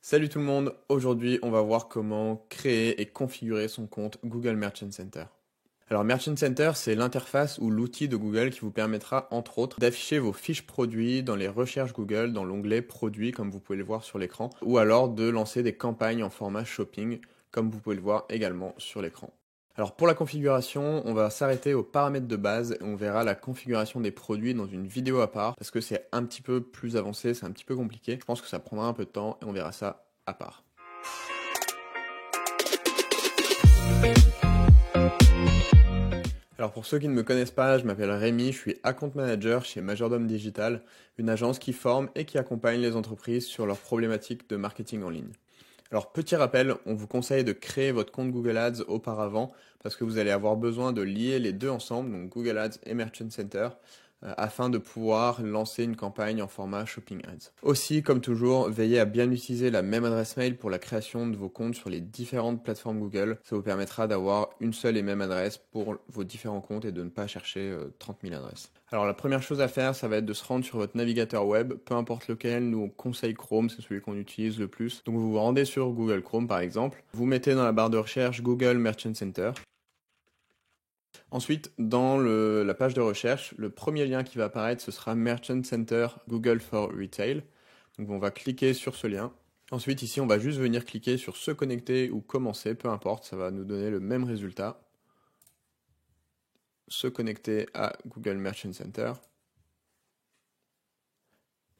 Salut tout le monde, aujourd'hui on va voir comment créer et configurer son compte Google Merchant Center. Alors Merchant Center, c'est l'interface ou l'outil de Google qui vous permettra entre autres d'afficher vos fiches produits dans les recherches Google dans l'onglet produits comme vous pouvez le voir sur l'écran, ou alors de lancer des campagnes en format shopping comme vous pouvez le voir également sur l'écran. Alors pour la configuration, on va s'arrêter aux paramètres de base et on verra la configuration des produits dans une vidéo à part parce que c'est un petit peu plus avancé, c'est un petit peu compliqué. Je pense que ça prendra un peu de temps et on verra ça à part. Alors pour ceux qui ne me connaissent pas, je m'appelle Rémi, je suis Account Manager chez Majordome Digital, une agence qui forme et qui accompagne les entreprises sur leurs problématiques de marketing en ligne. Alors petit rappel, on vous conseille de créer votre compte Google Ads auparavant parce que vous allez avoir besoin de lier les deux ensemble, donc Google Ads et Merchant Center, afin de pouvoir lancer une campagne en format Shopping Ads. Aussi, comme toujours, veillez à bien utiliser la même adresse mail pour la création de vos comptes sur les différentes plateformes Google. Ça vous permettra d'avoir une seule et même adresse pour vos différents comptes et de ne pas chercher 30 000 adresses. Alors la première chose à faire, ça va être de se rendre sur votre navigateur web, peu importe lequel, nous on conseille Chrome, c'est celui qu'on utilise le plus. Donc vous vous rendez sur Google Chrome par exemple, vous mettez dans la barre de recherche Google Merchant Center. Ensuite, dans la page de recherche, le premier lien qui va apparaître, ce sera Merchant Center Google for Retail. Donc on va cliquer sur ce lien. Ensuite, ici, on va juste venir cliquer sur se connecter ou commencer, peu importe, ça va nous donner le même résultat. Se connecter à Google Merchant Center.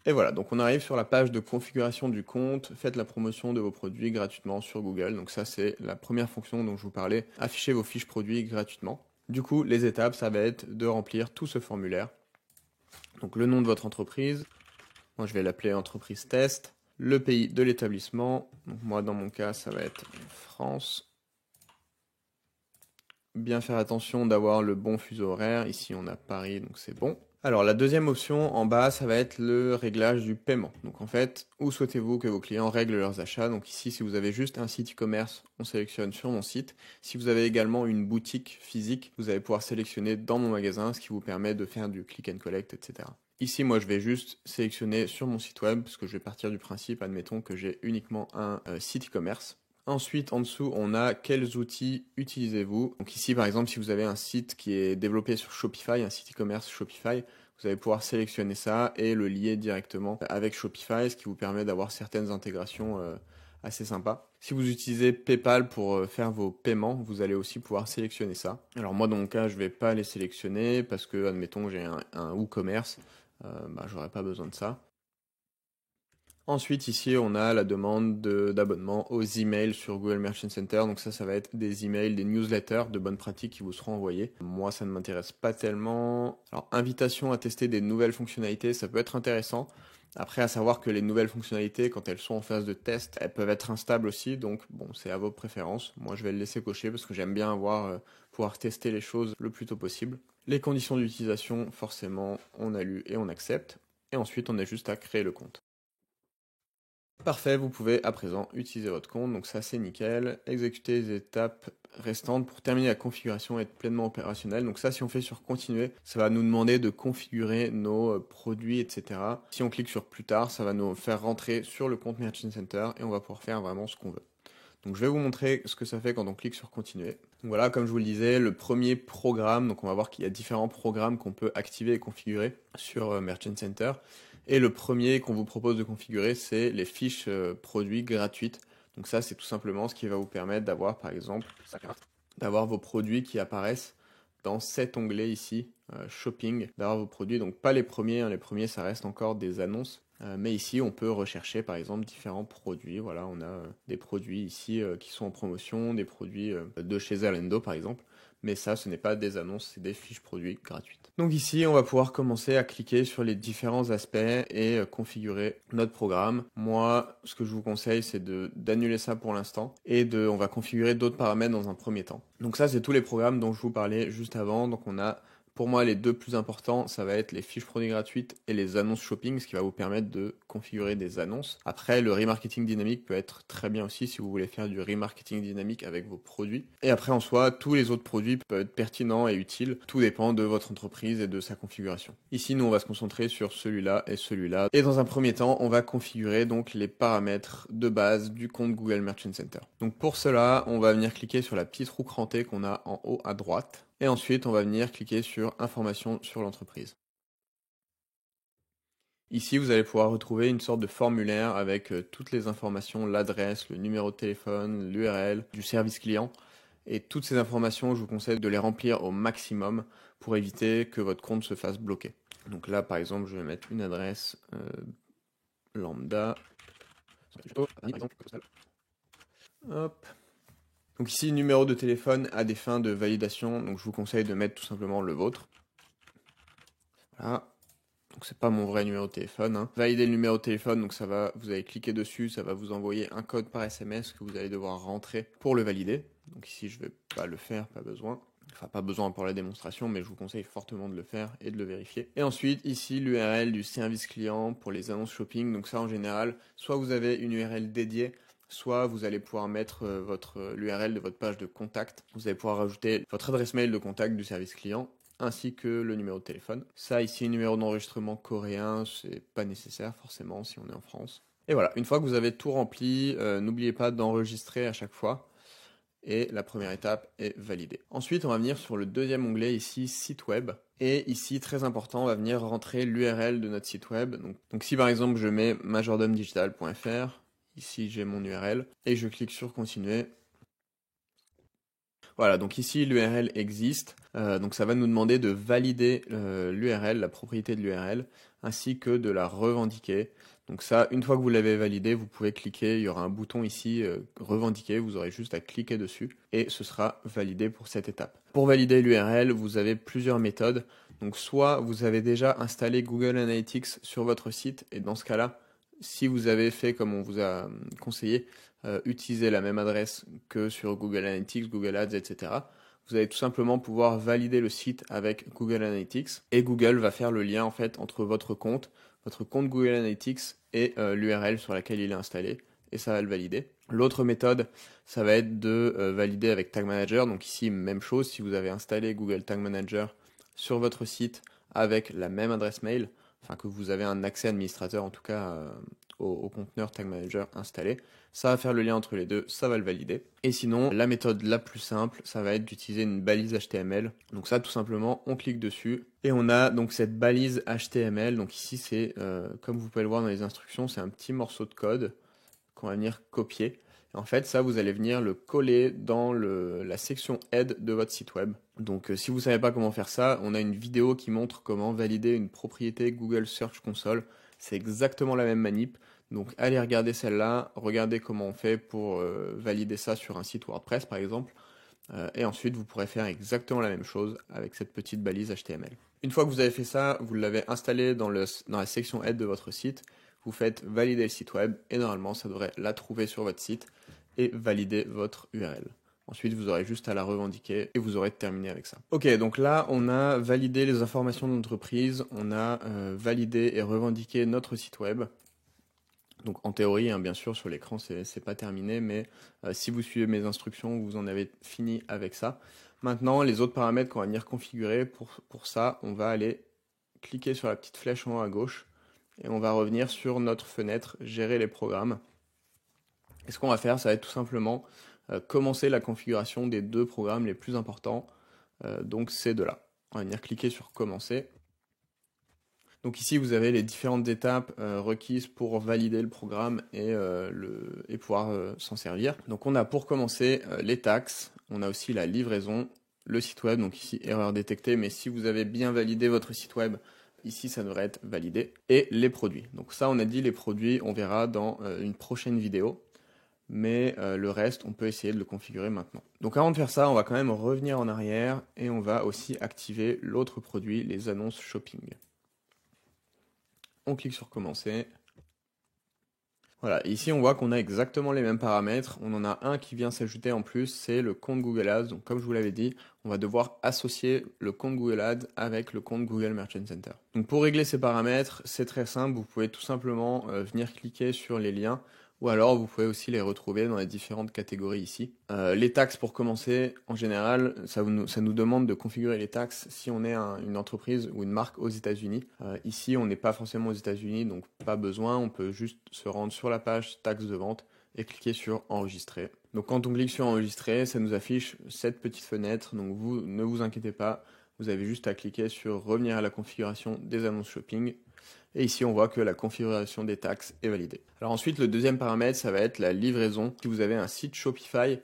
Et voilà, donc on arrive sur la page de configuration du compte, faites la promotion de vos produits gratuitement sur Google. Donc ça, c'est la première fonction dont je vous parlais, afficher vos fiches produits gratuitement. Du coup, les étapes, ça va être de remplir tout ce formulaire. Donc le nom de votre entreprise, moi je vais l'appeler entreprise test, le pays de l'établissement, donc moi dans mon cas ça va être France. Bien faire attention d'avoir le bon fuseau horaire, ici on a Paris donc c'est bon. Alors la deuxième option en bas, ça va être le réglage du paiement. Donc en fait, où souhaitez-vous que vos clients règlent leurs achats? Donc ici, si vous avez juste un site e-commerce, on sélectionne sur mon site. Si vous avez également une boutique physique, vous allez pouvoir sélectionner dans mon magasin, ce qui vous permet de faire du click and collect, etc. Ici, moi, je vais juste sélectionner sur mon site web, parce que je vais partir du principe, admettons que j'ai uniquement un site e-commerce. Ensuite, en dessous, on a quels outils utilisez-vous. Donc ici, par exemple, si vous avez un site qui est développé sur Shopify, un site e-commerce Shopify, vous allez pouvoir sélectionner ça et le lier directement avec Shopify, ce qui vous permet d'avoir certaines intégrations assez sympas. Si vous utilisez PayPal pour faire vos paiements, vous allez aussi pouvoir sélectionner ça. Alors moi, dans mon cas, je vais pas les sélectionner parce que, admettons, j'ai un WooCommerce, j'aurais pas besoin de ça. Ensuite, ici, on a la demande d'abonnement aux emails sur Google Merchant Center. Donc ça va être des emails, des newsletters de bonnes pratiques qui vous seront envoyés. Moi, ça ne m'intéresse pas tellement. Alors, invitation à tester des nouvelles fonctionnalités, ça peut être intéressant. Après, à savoir que les nouvelles fonctionnalités, quand elles sont en phase de test, elles peuvent être instables aussi. Donc, bon, c'est à vos préférences. Moi, je vais le laisser cocher parce que j'aime bien pouvoir tester les choses le plus tôt possible. Les conditions d'utilisation, forcément, on a lu et on accepte. Et ensuite, on a juste à créer le compte. Parfait, vous pouvez à présent utiliser votre compte, donc ça c'est nickel. Exécuter les étapes restantes pour terminer la configuration et être pleinement opérationnel. Donc ça, si on fait sur continuer, ça va nous demander de configurer nos produits, etc. Si on clique sur plus tard, ça va nous faire rentrer sur le compte Merchant Center et on va pouvoir faire vraiment ce qu'on veut. Donc je vais vous montrer ce que ça fait quand on clique sur continuer. Donc voilà, comme je vous le disais, le premier programme, donc on va voir qu'il y a différents programmes qu'on peut activer et configurer sur Merchant Center. Et le premier qu'on vous propose de configurer, c'est les fiches produits gratuites. Donc ça, c'est tout simplement ce qui va vous permettre d'avoir, par exemple, d'avoir vos produits qui apparaissent dans cet onglet ici, Shopping, d'avoir vos produits. Donc pas les premiers, hein, les premiers ça reste encore des annonces. Mais ici, on peut rechercher par exemple différents produits. Voilà, on a des produits ici qui sont en promotion, des produits de chez Zalando par exemple. Mais ça, ce n'est pas des annonces, c'est des fiches produits gratuites. Donc ici, on va pouvoir commencer à cliquer sur les différents aspects et configurer notre programme. Moi, ce que je vous conseille, c'est d'annuler ça pour l'instant et on va configurer d'autres paramètres dans un premier temps. Donc ça, c'est tous les programmes dont je vous parlais juste avant. Donc on a pour moi, les deux plus importants, ça va être les fiches produits gratuites et les annonces shopping, ce qui va vous permettre de configurer des annonces. Après, le remarketing dynamique peut être très bien aussi si vous voulez faire du remarketing dynamique avec vos produits. Et après, en soi, tous les autres produits peuvent être pertinents et utiles. Tout dépend de votre entreprise et de sa configuration. Ici, nous, on va se concentrer sur celui-là et celui-là. Et dans un premier temps, on va configurer donc les paramètres de base du compte Google Merchant Center. Donc pour cela, on va venir cliquer sur la petite roue crantée qu'on a en haut à droite. Et ensuite, on va venir cliquer sur Informations sur l'entreprise. Ici, vous allez pouvoir retrouver une sorte de formulaire avec toutes les informations, l'adresse, le numéro de téléphone, l'URL du service client. Et toutes ces informations, je vous conseille de les remplir au maximum pour éviter que votre compte se fasse bloquer. Donc là, par exemple, je vais mettre une adresse lambda. Hop. Donc ici, numéro de téléphone à des fins de validation. Donc je vous conseille de mettre tout simplement le vôtre. Voilà. Donc c'est pas mon vrai numéro de téléphone. Hein. Valider le numéro de téléphone, donc ça va, vous allez cliquer dessus, ça va vous envoyer un code par SMS que vous allez devoir rentrer pour le valider. Donc ici je vais pas le faire, pas besoin. Enfin pas besoin pour la démonstration, mais je vous conseille fortement de le faire et de le vérifier. Et ensuite ici l'URL du service client pour les annonces shopping. Donc ça en général, soit vous avez une URL dédiée, soit vous allez pouvoir mettre l'URL de votre page de contact. Vous allez pouvoir rajouter votre adresse mail de contact du service client ainsi que le numéro de téléphone. Ça ici, numéro d'enregistrement coréen, c'est pas nécessaire forcément si on est en France. Et voilà, une fois que vous avez tout rempli, n'oubliez pas d'enregistrer à chaque fois. Et la première étape est validée. Ensuite, on va venir sur le deuxième onglet ici, site web. Et ici, très important, on va venir rentrer l'URL de notre site web. Donc si par exemple je mets majordomedigital.fr, ici j'ai mon URL, et je clique sur continuer. Voilà, donc ici l'URL existe, donc ça va nous demander de valider l'URL, la propriété de l'URL, ainsi que de la revendiquer. Donc ça, une fois que vous l'avez validé, vous pouvez cliquer, il y aura un bouton ici, revendiquer, vous aurez juste à cliquer dessus, et ce sera validé pour cette étape. Pour valider l'URL, vous avez plusieurs méthodes. Donc soit vous avez déjà installé Google Analytics sur votre site, et dans ce cas-là, si vous avez fait comme on vous a conseillé, utiliser la même adresse que sur Google Analytics, Google Ads, etc. Vous allez tout simplement pouvoir valider le site avec Google Analytics et Google va faire le lien en fait entre votre compte Google Analytics et l'URL sur laquelle il est installé et ça va le valider. L'autre méthode, ça va être de valider avec Tag Manager. Donc ici, même chose, si vous avez installé Google Tag Manager sur votre site avec la même adresse mail, enfin que vous avez un accès administrateur en tout cas au conteneur Tag Manager installé, ça va faire le lien entre les deux, ça va le valider. Et sinon, la méthode la plus simple, ça va être d'utiliser une balise HTML. Donc ça, tout simplement, on clique dessus et on a donc cette balise HTML. Donc ici, c'est, comme vous pouvez le voir dans les instructions, c'est un petit morceau de code qu'on va venir copier. En fait, ça, vous allez venir le coller dans la section aide de votre site web. Donc, si vous ne savez pas comment faire ça, on a une vidéo qui montre comment valider une propriété Google Search Console. C'est exactement la même manip. Donc, allez regarder celle-là, regardez comment on fait pour valider ça sur un site WordPress, par exemple. Et ensuite, vous pourrez faire exactement la même chose avec cette petite balise HTML. Une fois que vous avez fait ça, vous l'avez installé dans la section aide de votre site. Vous faites valider le site web et normalement ça devrait la trouver sur votre site et valider votre URL. Ensuite vous aurez juste à la revendiquer et vous aurez terminé avec ça. Ok, donc là on a validé les informations de l'entreprise, on a validé et revendiqué notre site web. Donc en théorie, hein, bien sûr, sur l'écran c'est pas terminé, mais si vous suivez mes instructions, vous en avez fini avec ça. Maintenant, les autres paramètres qu'on va venir configurer, pour ça, on va aller cliquer sur la petite flèche en haut à gauche et on va revenir sur notre fenêtre gérer les programmes. Et ce qu'on va faire, ça va être tout simplement commencer la configuration des deux programmes les plus importants, donc ces deux-là. On va venir cliquer sur commencer. Donc ici vous avez les différentes étapes requises pour valider le programme et pouvoir s'en servir. Donc on a pour commencer les taxes, on a aussi la livraison, le site web, donc ici erreur détectée, mais si vous avez bien validé votre site web, ici ça devrait être validé, et les produits. Donc ça on a dit les produits, on verra dans une prochaine vidéo, mais le reste on peut essayer de le configurer maintenant. Donc avant de faire ça, on va quand même revenir en arrière et on va aussi activer l'autre produit, les annonces shopping. On clique sur commencer. Voilà, ici on voit qu'on a exactement les mêmes paramètres. On en a un qui vient s'ajouter en plus, c'est le compte Google Ads. Donc comme je vous l'avais dit, on va devoir associer le compte Google Ads avec le compte Google Merchant Center. Donc pour régler ces paramètres, c'est très simple. Vous pouvez tout simplement venir cliquer sur les liens, ou alors vous pouvez aussi les retrouver dans les différentes catégories ici. Les taxes pour commencer, en général, ça nous demande de configurer les taxes si on est une entreprise ou une marque aux États-Unis. Ici, on n'est pas forcément aux États-Unis, donc pas besoin. On peut juste se rendre sur la page taxes de vente et cliquer sur enregistrer. Donc quand on clique sur enregistrer, ça nous affiche cette petite fenêtre. Donc vous ne vous inquiétez pas, vous avez juste à cliquer sur revenir à la configuration des annonces shopping. Et ici, on voit que la configuration des taxes est validée. Alors ensuite, le deuxième paramètre, ça va être la livraison. Si vous avez un site Shopify,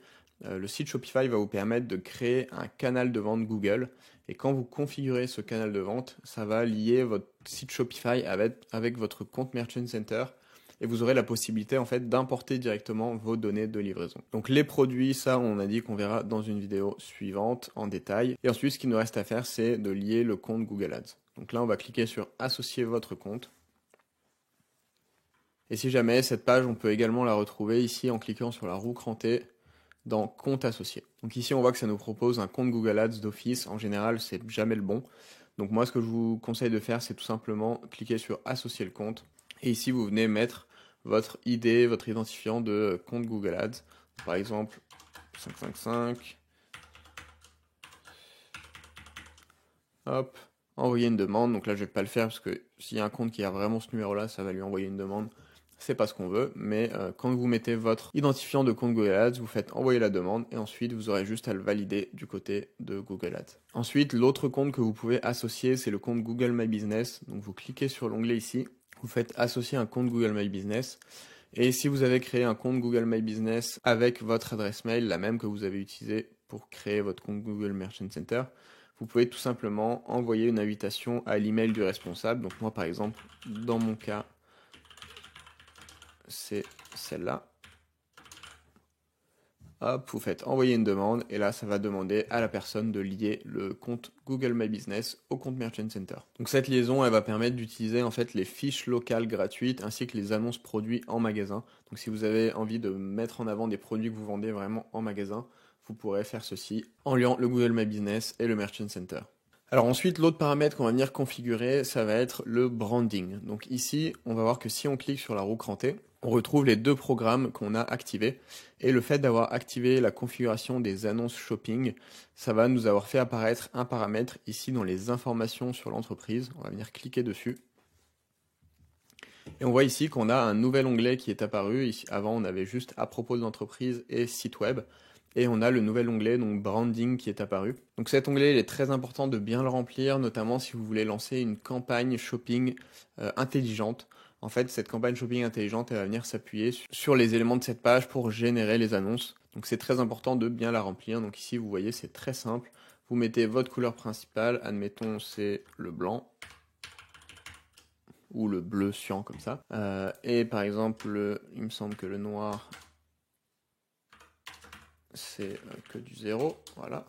le site Shopify va vous permettre de créer un canal de vente Google. Et quand vous configurez ce canal de vente, ça va lier votre site Shopify avec votre compte Merchant Center. Et vous aurez la possibilité en fait d'importer directement vos données de livraison. Donc les produits, ça on a dit qu'on verra dans une vidéo suivante en détail. Et ensuite, ce qu'il nous reste à faire, c'est de lier le compte Google Ads. Donc là, on va cliquer sur associer votre compte. Et si jamais cette page, on peut également la retrouver ici en cliquant sur la roue crantée dans compte associé. Donc ici, on voit que ça nous propose un compte Google Ads d'office. En général, c'est jamais le bon. Donc moi, ce que je vous conseille de faire, c'est tout simplement cliquer sur associer le compte. Et ici, vous venez mettre votre ID, votre identifiant de compte Google Ads. Par exemple, 555. Hop. Envoyer une demande. Donc là, je vais pas le faire parce que s'il y a un compte qui a vraiment ce numéro-là, ça va lui envoyer une demande. C'est pas ce qu'on veut, mais quand vous mettez votre identifiant de compte Google Ads, vous faites envoyer la demande et ensuite vous aurez juste à le valider du côté de Google Ads. Ensuite, l'autre compte que vous pouvez associer, c'est le compte Google My Business. Donc vous cliquez sur l'onglet ici, vous faites associer un compte Google My Business. Et si vous avez créé un compte Google My Business avec votre adresse mail, la même que vous avez utilisée pour créer votre compte Google Merchant Center, vous pouvez tout simplement envoyer une invitation à l'email du responsable. Donc moi par exemple, dans mon cas, c'est celle-là. Hop, vous faites envoyer une demande et là ça va demander à la personne de lier le compte Google My Business au compte Merchant Center. Donc cette liaison elle va permettre d'utiliser en fait les fiches locales gratuites ainsi que les annonces produits en magasin. Donc si vous avez envie de mettre en avant des produits que vous vendez vraiment en magasin, vous pourrez faire ceci en liant le Google My Business et le Merchant Center. Alors ensuite, l'autre paramètre qu'on va venir configurer, ça va être le branding. Donc ici, on va voir que si on clique sur la roue crantée, on retrouve les deux programmes qu'on a activés. Et le fait d'avoir activé la configuration des annonces shopping, ça va nous avoir fait apparaître un paramètre ici dans les informations sur l'entreprise. On va venir cliquer dessus. Et on voit ici qu'on a un nouvel onglet qui est apparu. Ici, avant, on avait juste à propos de l'entreprise et site web. Et on a le nouvel onglet, donc branding, qui est apparu. Donc cet onglet, il est très important de bien le remplir, notamment si vous voulez lancer une campagne shopping intelligente. En fait, cette campagne shopping intelligente, elle va venir s'appuyer sur les éléments de cette page pour générer les annonces. Donc c'est très important de bien la remplir. Donc ici, vous voyez, c'est très simple. Vous mettez votre couleur principale, admettons c'est le blanc ou le bleu cyan comme ça. Et par exemple, il me semble que le noir, c'est que du 0, voilà.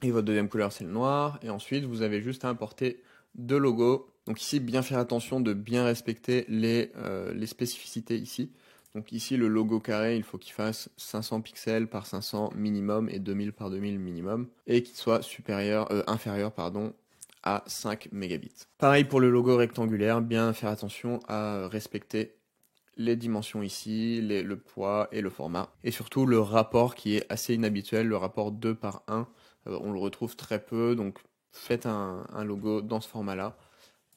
Et votre deuxième couleur, c'est le noir. Et ensuite, vous avez juste à importer deux logos. Donc ici, bien faire attention de bien respecter les spécificités ici. Donc ici, le logo carré, il faut qu'il fasse 500 pixels par 500 minimum et 2000 par 2000 minimum. Et qu'il soit inférieur à 5 mégabits. Pareil pour le logo rectangulaire, bien faire attention à respecter les dimensions ici, le poids et le format. Et surtout le rapport qui est assez inhabituel, le rapport 2 par 1. On le retrouve très peu, donc faites un logo dans ce format-là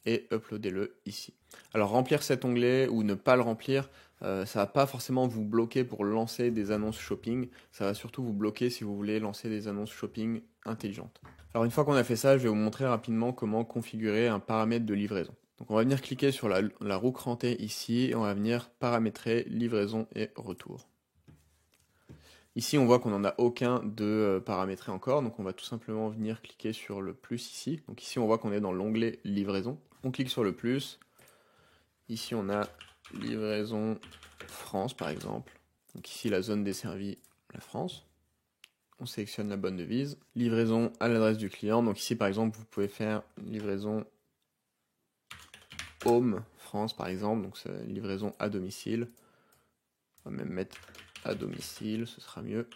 et uploadez-le ici. Alors remplir cet onglet ou ne pas le remplir, ça va pas forcément vous bloquer pour lancer des annonces shopping, ça va surtout vous bloquer si vous voulez lancer des annonces shopping intelligentes. Alors une fois qu'on a fait ça, je vais vous montrer rapidement comment configurer un paramètre de livraison. Donc on va venir cliquer sur la roue crantée ici et on va venir paramétrer livraison et retour. Ici on voit qu'on n'en a aucun de paramétré encore, donc on va tout simplement venir cliquer sur le plus ici. Donc ici on voit qu'on est dans l'onglet livraison. On clique sur le plus. Ici on a livraison France par exemple. Donc ici la zone desservie, la France. On sélectionne la bonne devise. Livraison à l'adresse du client. Donc ici par exemple vous pouvez faire livraison Home France par exemple, donc c'est livraison à domicile. On va même mettre à domicile, ce sera mieux.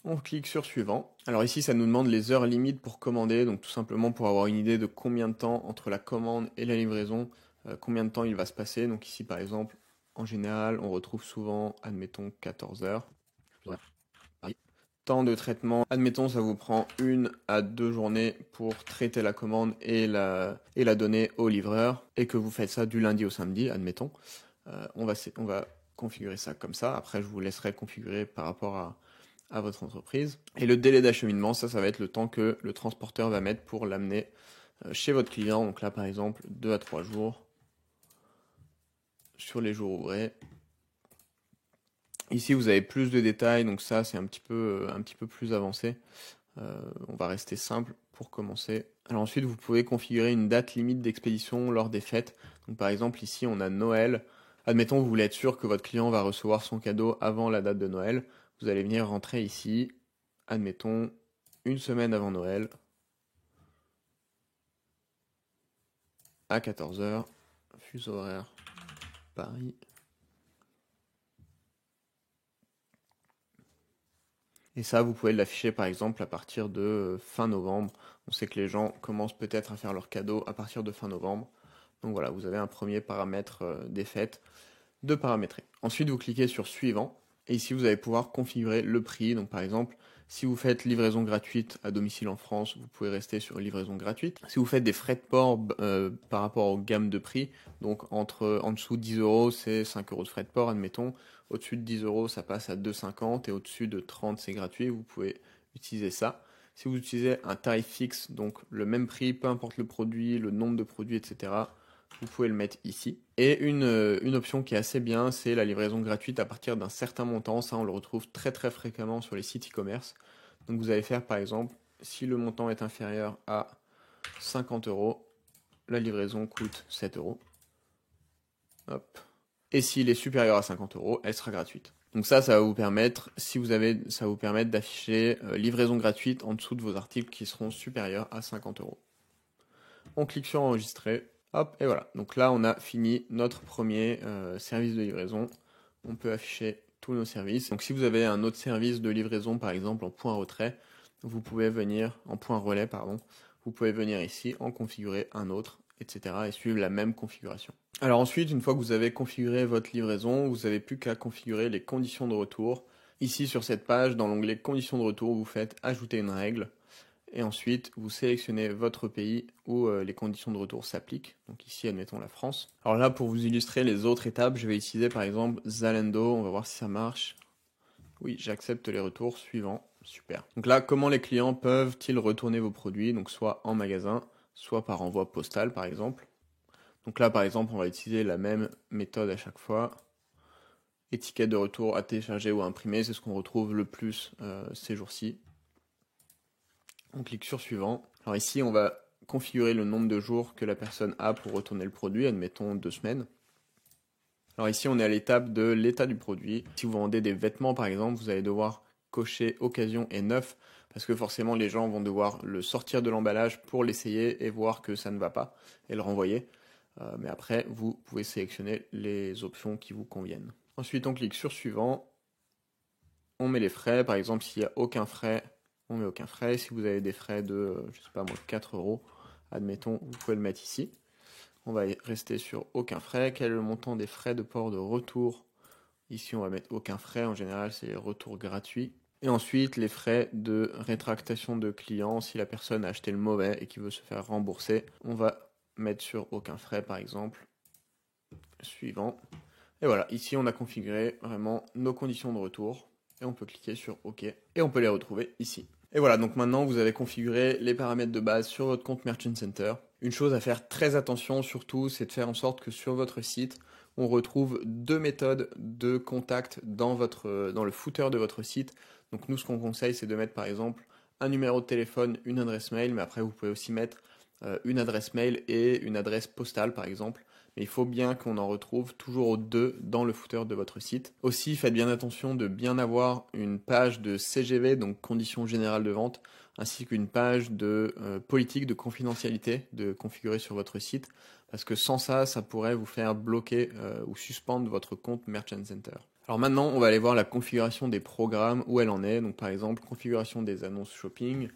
On clique sur suivant. Alors ici, ça nous demande les heures limites pour commander, donc tout simplement pour avoir une idée de combien de temps entre la commande et la livraison, combien de temps il va se passer. Donc ici, par exemple, en général, on retrouve souvent, admettons, 14 heures. Temps de traitement, admettons, ça vous prend 1 à 2 journées pour traiter la commande et la donner au livreur, et que vous faites ça du lundi au samedi, admettons. On va configurer ça comme ça. Après, je vous laisserai configurer par rapport à votre entreprise. Et le délai d'acheminement, ça va être le temps que le transporteur va mettre pour l'amener chez votre client. Donc là, par exemple, 2 à 3 jours sur les jours ouvrés. Ici, vous avez plus de détails, donc ça, c'est un petit peu plus avancé. On va rester simple pour commencer. Alors ensuite, vous pouvez configurer une date limite d'expédition lors des fêtes. Donc par exemple, ici, on a Noël. Admettons, vous voulez être sûr que votre client va recevoir son cadeau avant la date de Noël. Vous allez venir rentrer ici, admettons, 1 semaine avant Noël, à 14 heures, fuseau horaire Paris. Et ça, vous pouvez l'afficher par exemple à partir de fin novembre. On sait que les gens commencent peut-être à faire leurs cadeaux à partir de fin novembre. Donc voilà, vous avez un premier paramètre des fêtes de paramétrer. Ensuite, vous cliquez sur suivant. Et ici, vous allez pouvoir configurer le prix. Donc par exemple, si vous faites livraison gratuite à domicile en France, vous pouvez rester sur livraison gratuite. Si vous faites des frais de port par rapport aux gammes de prix, donc en dessous de 10 euros, c'est 5 euros de frais de port, admettons. Au-dessus de 10 euros, ça passe à 2,50 et au-dessus de 30, c'est gratuit. Vous pouvez utiliser ça. Si vous utilisez un tarif fixe, donc le même prix, peu importe le produit, le nombre de produits, etc., vous pouvez le mettre ici. Et une option qui est assez bien, c'est la livraison gratuite à partir d'un certain montant. Ça, on le retrouve très très fréquemment sur les sites e-commerce. Donc vous allez faire par exemple, si le montant est inférieur à 50 euros, la livraison coûte 7 euros. Hop. Et s'il est supérieur à 50 euros, elle sera gratuite. Donc ça va vous permettre, ça va vous permettre d'afficher livraison gratuite en dessous de vos articles qui seront supérieurs à 50 euros. On clique sur enregistrer. Hop, et voilà. Donc là, on a fini notre premier service de livraison. On peut afficher tous nos services. Donc si vous avez un autre service de livraison, par exemple en point retrait, vous pouvez venir, en point relais, pardon, vous pouvez venir ici, en configurer un autre, etc. et suivre la même configuration. Alors ensuite, une fois que vous avez configuré votre livraison, vous n'avez plus qu'à configurer les conditions de retour. Ici, sur cette page, dans l'onglet conditions de retour, vous faites ajouter une règle. Et ensuite, vous sélectionnez votre pays où les conditions de retour s'appliquent. Donc ici, admettons la France. Alors là, pour vous illustrer les autres étapes, je vais utiliser par exemple Zalando. On va voir si ça marche. Oui, j'accepte les retours suivants. Super. Donc là, comment les clients peuvent-ils retourner vos produits? Donc soit en magasin, soit par envoi postal par exemple. Donc là, par exemple, on va utiliser la même méthode à chaque fois. Étiquette de retour à télécharger ou à imprimer, c'est ce qu'on retrouve le plus ces jours-ci. On clique sur suivant. Alors ici, on va configurer le nombre de jours que la personne a pour retourner le produit, admettons 2 semaines. Alors ici, on est à l'étape de l'état du produit. Si vous vendez des vêtements, par exemple, vous allez devoir cocher occasion et neuf, parce que forcément, les gens vont devoir le sortir de l'emballage pour l'essayer et voir que ça ne va pas, et le renvoyer. Mais après, vous pouvez sélectionner les options qui vous conviennent. Ensuite, on clique sur suivant. On met les frais. Par exemple, s'il n'y a aucun frais, on met aucun frais. Si vous avez des frais de, je sais pas moi, 4 euros, admettons, vous pouvez le mettre ici. On va rester sur aucun frais. Quel est le montant des frais de port de retour? Ici, on va mettre aucun frais. En général, c'est les retours gratuits. Et ensuite, les frais de rétractation de clients. Si la personne a acheté le mauvais et qu'il veut se faire rembourser, on va mettre sur aucun frais, par exemple. Suivant. Et voilà, ici, on a configuré vraiment nos conditions de retour. Et on peut cliquer sur OK. Et on peut les retrouver ici. Et voilà, donc maintenant vous avez configuré les paramètres de base sur votre compte Merchant Center. Une chose à faire très attention surtout, c'est de faire en sorte que sur votre site, on retrouve 2 méthodes de contact dans le footer de votre site. Donc nous, ce qu'on conseille, c'est de mettre par exemple un numéro de téléphone, une adresse mail, mais après vous pouvez aussi mettre une adresse mail et une adresse postale par exemple. Mais il faut bien qu'on en retrouve toujours 2 dans le footer de votre site. Aussi, faites bien attention de bien avoir une page de CGV, donc conditions générales de vente. ainsi qu'une page de politique de confidentialité de configurer sur votre site, parce que sans ça, ça pourrait vous faire bloquer ou suspendre votre compte Merchant Center. Alors maintenant, on va aller voir la configuration des programmes, où elle en est. Donc par exemple, configuration des annonces shopping.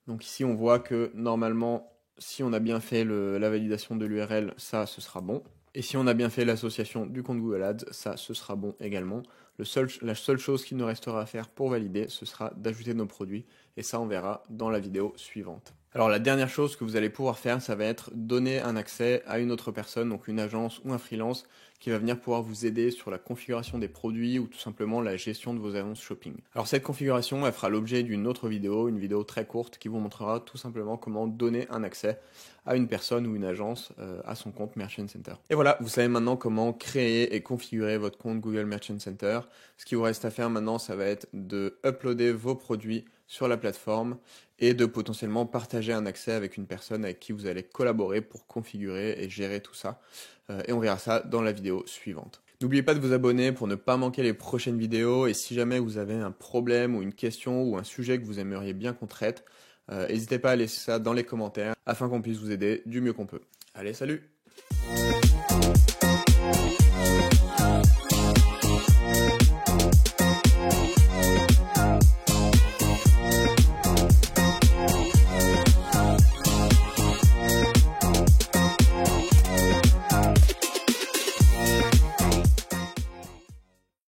Donc ici, on voit que normalement, si on a bien fait la validation de l'URL, ça, ce sera bon. Et si on a bien fait l'association du compte Google Ads, ça, ce sera bon également. La seule chose qu'il nous restera à faire pour valider, ce sera d'ajouter nos produits. Et ça, on verra dans la vidéo suivante. Alors la dernière chose que vous allez pouvoir faire, ça va être donner un accès à une autre personne, donc une agence ou un freelance, qui va venir pouvoir vous aider sur la configuration des produits ou tout simplement la gestion de vos annonces shopping. Alors cette configuration, elle fera l'objet d'une autre vidéo, une vidéo très courte qui vous montrera tout simplement comment donner un accès à une personne ou une agence à son compte Merchant Center. Et voilà, vous savez maintenant comment créer et configurer votre compte Google Merchant Center. Ce qui vous reste à faire maintenant, ça va être de uploader vos produits sur la plateforme et de potentiellement partager un accès avec une personne avec qui vous allez collaborer pour configurer et gérer tout ça. Et on verra ça dans la vidéo suivante. N'oubliez pas de vous abonner pour ne pas manquer les prochaines vidéos, et si jamais vous avez un problème ou une question ou un sujet que vous aimeriez bien qu'on traite, n'hésitez pas à laisser ça dans les commentaires afin qu'on puisse vous aider du mieux qu'on peut. Allez, salut!